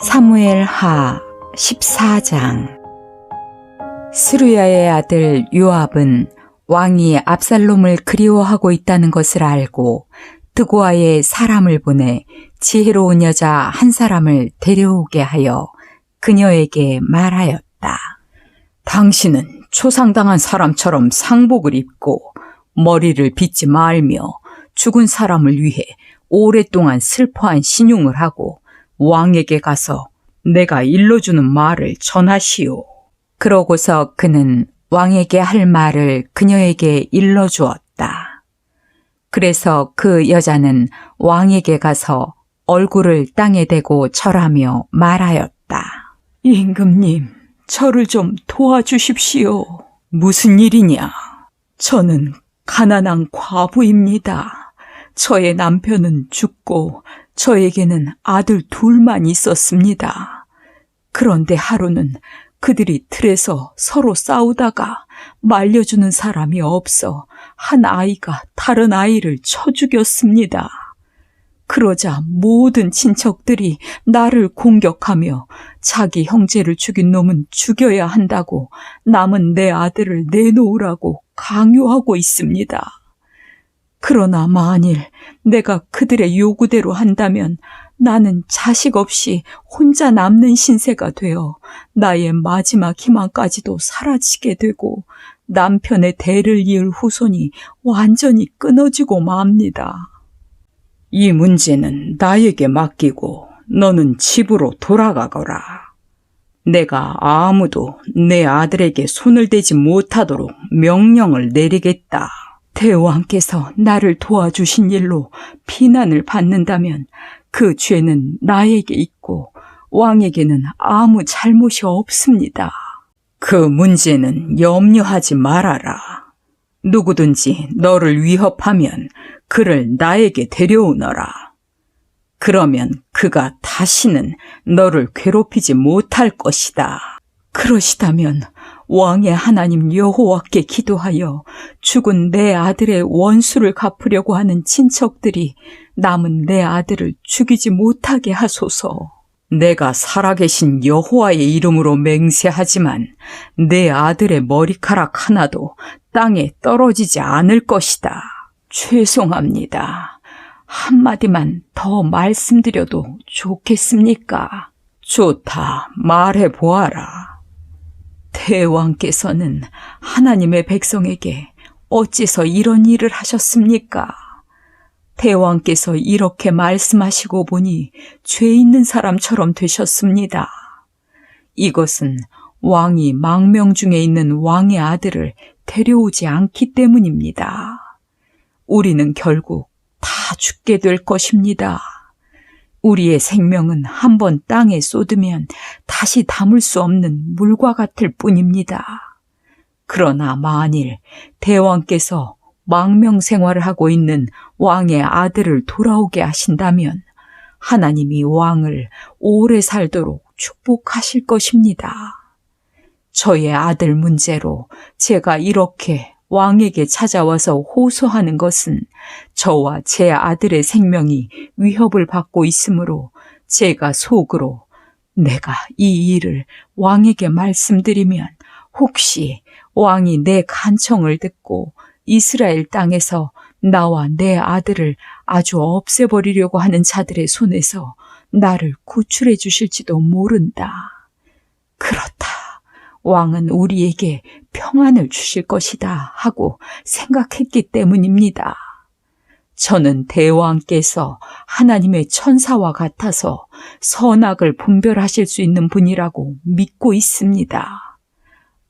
사무엘하 14장. 스루야의 아들 요압은 왕이 압살롬을 그리워하고 있다는 것을 알고 드고아에 사람을 보내 지혜로운 여자 한 사람을 데려오게 하여 그녀에게 말하였다. 당신은 초상당한 사람처럼 상복을 입고 머리를 빗지 말며 죽은 사람을 위해 오랫동안 슬퍼한 신용을 하고 왕에게 가서 내가 일러주는 말을 전하시오. 그러고서 그는 왕에게 할 말을 그녀에게 일러주었다. 그래서 그 여자는 왕에게 가서 얼굴을 땅에 대고 절하며 말하였다. 임금님, 저를 좀 도와주십시오. 무슨 일이냐? 저는 가난한 과부입니다. 저의 남편은 죽고 저에게는 아들 둘만 있었습니다. 그런데 하루는 그들이 들에서 서로 싸우다가 말려주는 사람이 없어 한 아이가 다른 아이를 쳐 죽였습니다. 그러자 모든 친척들이 나를 공격하며 자기 형제를 죽인 놈은 죽여야 한다고 남은 내 아들을 내놓으라고 강요하고 있습니다. 그러나 만일 내가 그들의 요구대로 한다면 나는 자식 없이 혼자 남는 신세가 되어 나의 마지막 희망까지도 사라지게 되고 남편의 대를 이을 후손이 완전히 끊어지고 맙니다. 이 문제는 나에게 맡기고 너는 집으로 돌아가거라. 내가 아무도 내 아들에게 손을 대지 못하도록 명령을 내리겠다. 대왕께서 나를 도와주신 일로 비난을 받는다면 그 죄는 나에게 있고 왕에게는 아무 잘못이 없습니다. 그 문제는 염려하지 말아라. 누구든지 너를 위협하면 그를 나에게 데려오너라. 그러면 그가 다시는 너를 괴롭히지 못할 것이다. 그러시다면 왕의 하나님 여호와께 기도하여 죽은 내 아들의 원수를 갚으려고 하는 친척들이 남은 내 아들을 죽이지 못하게 하소서. 내가 살아계신 여호와의 이름으로 맹세하지만 내 아들의 머리카락 하나도 땅에 떨어지지 않을 것이다. 죄송합니다. 한마디만 더 말씀드려도 좋겠습니까? 좋다, 말해보아라. 대왕께서는 하나님의 백성에게 어찌서 이런 일을 하셨습니까? 대왕께서 이렇게 말씀하시고 보니 죄 있는 사람처럼 되셨습니다. 이것은 왕이 망명 중에 있는 왕의 아들을 데려오지 않기 때문입니다. 우리는 결국 다 죽게 될 것입니다. 우리의 생명은 한번 땅에 쏟으면 다시 담을 수 없는 물과 같을 뿐입니다. 그러나 만일 대왕께서 망명 생활을 하고 있는 왕의 아들을 돌아오게 하신다면 하나님이 왕을 오래 살도록 축복하실 것입니다. 저의 아들 문제로 제가 이렇게 왕에게 찾아와서 호소하는 것은 저와 제 아들의 생명이 위협을 받고 있으므로 제가 속으로 내가 이 일을 왕에게 말씀드리면 혹시 왕이 내 간청을 듣고 이스라엘 땅에서 나와 내 아들을 아주 없애버리려고 하는 자들의 손에서 나를 구출해 주실지도 모른다. 그렇다. 왕은 우리에게 평안을 주실 것이다 하고 생각했기 때문입니다. 저는 대왕께서 하나님의 천사와 같아서 선악을 분별하실 수 있는 분이라고 믿고 있습니다.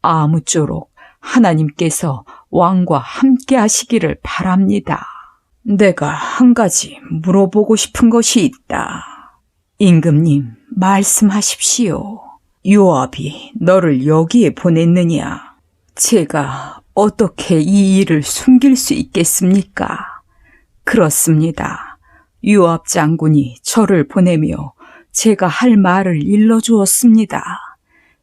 아무쪼록 하나님께서 왕과 함께 하시기를 바랍니다. 내가 한 가지 물어보고 싶은 것이 있다. 임금님, 말씀하십시오. 요압이 너를 여기에 보냈느냐? 제가 어떻게 이 일을 숨길 수 있겠습니까? 그렇습니다. 요압 장군이 저를 보내며 제가 할 말을 일러주었습니다.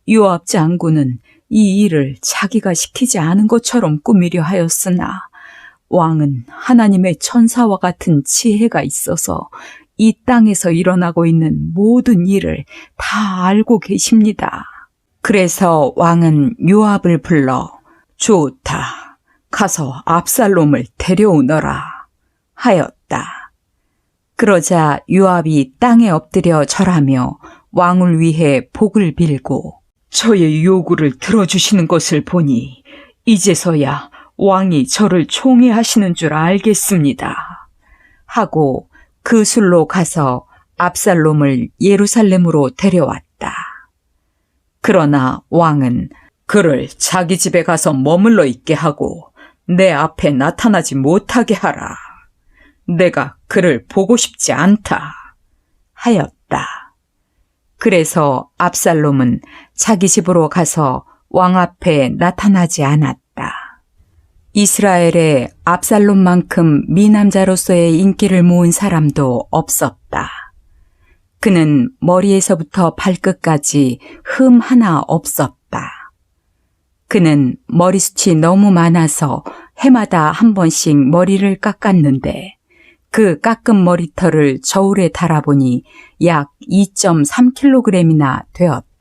요압 장군은 이 일을 자기가 시키지 않은 것처럼 꾸미려 하였으나 왕은 하나님의 천사와 같은 지혜가 있어서 이 땅에서 일어나고 있는 모든 일을 다 알고 계십니다. 그래서 왕은 요압을 불러 좋다. 가서 압살롬을 데려오너라 하였다. 그러자 요압이 땅에 엎드려 절하며 왕을 위해 복을 빌고 저의 요구를 들어주시는 것을 보니 이제서야 왕이 저를 총애하시는 줄 알겠습니다. 하고 그 술로 가서 압살롬을 예루살렘으로 데려왔다. 그러나 왕은 그를 자기 집에 가서 머물러 있게 하고 내 앞에 나타나지 못하게 하라. 내가 그를 보고 싶지 않다. 하였다. 그래서 압살롬은 자기 집으로 가서 왕 앞에 나타나지 않았다. 이스라엘에 압살롬만큼 미남자로서의 인기를 모은 사람도 없었다. 그는 머리에서부터 발끝까지 흠 하나 없었다. 그는 머리숱이 너무 많아서 해마다 한 번씩 머리를 깎았는데 그 깎은 머리털을 저울에 달아보니 약 2.3kg이나 되었다.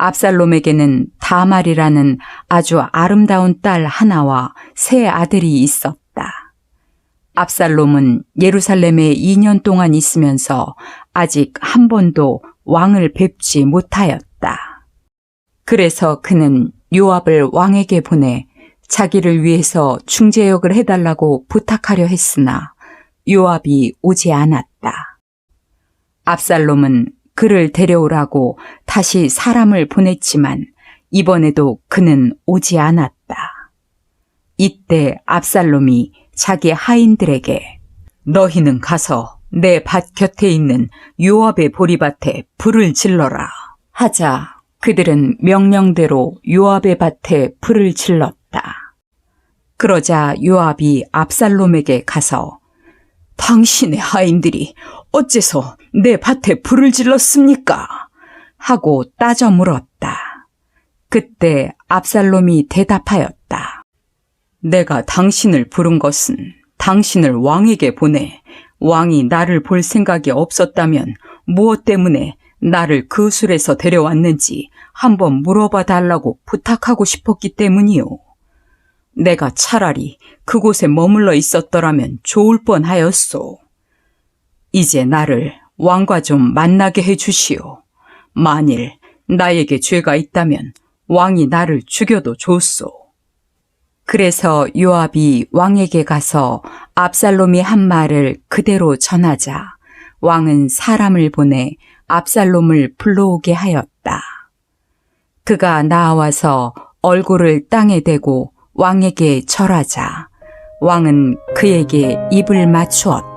압살롬에게는 다말이라는 아주 아름다운 딸 하나와 세 아들이 있었다. 압살롬은 예루살렘에 2년 동안 있으면서 아직 한 번도 왕을 뵙지 못하였다. 그래서 그는 요압을 왕에게 보내 자기를 위해서 중재역을 해달라고 부탁하려 했으나 요압이 오지 않았다. 압살롬은 그를 데려오라고 다시 사람을 보냈지만 이번에도 그는 오지 않았다. 이때 압살롬이 자기 하인들에게 너희는 가서 내 밭 곁에 있는 요압의 보리밭에 불을 질러라 하자 그들은 명령대로 요압의 밭에 불을 질렀다. 그러자 요압이 압살롬에게 가서 당신의 하인들이 어째서 내 밭에 불을 질렀습니까? 하고 따져 물었다. 그때 압살롬이 대답하였다. 내가 당신을 부른 것은 당신을 왕에게 보내 왕이 나를 볼 생각이 없었다면 무엇 때문에 나를 그 술에서 데려왔는지 한번 물어봐 달라고 부탁하고 싶었기 때문이요. 내가 차라리 그곳에 머물러 있었더라면 좋을 뻔하였소. 이제 나를 왕과 좀 만나게 해주시오. 만일 나에게 죄가 있다면 왕이 나를 죽여도 좋소. 그래서 요압이 왕에게 가서 압살롬이 한 말을 그대로 전하자 왕은 사람을 보내 압살롬을 불러오게 하였다. 그가 나와서 얼굴을 땅에 대고 왕에게 절하자 왕은 그에게 입을 맞추었다.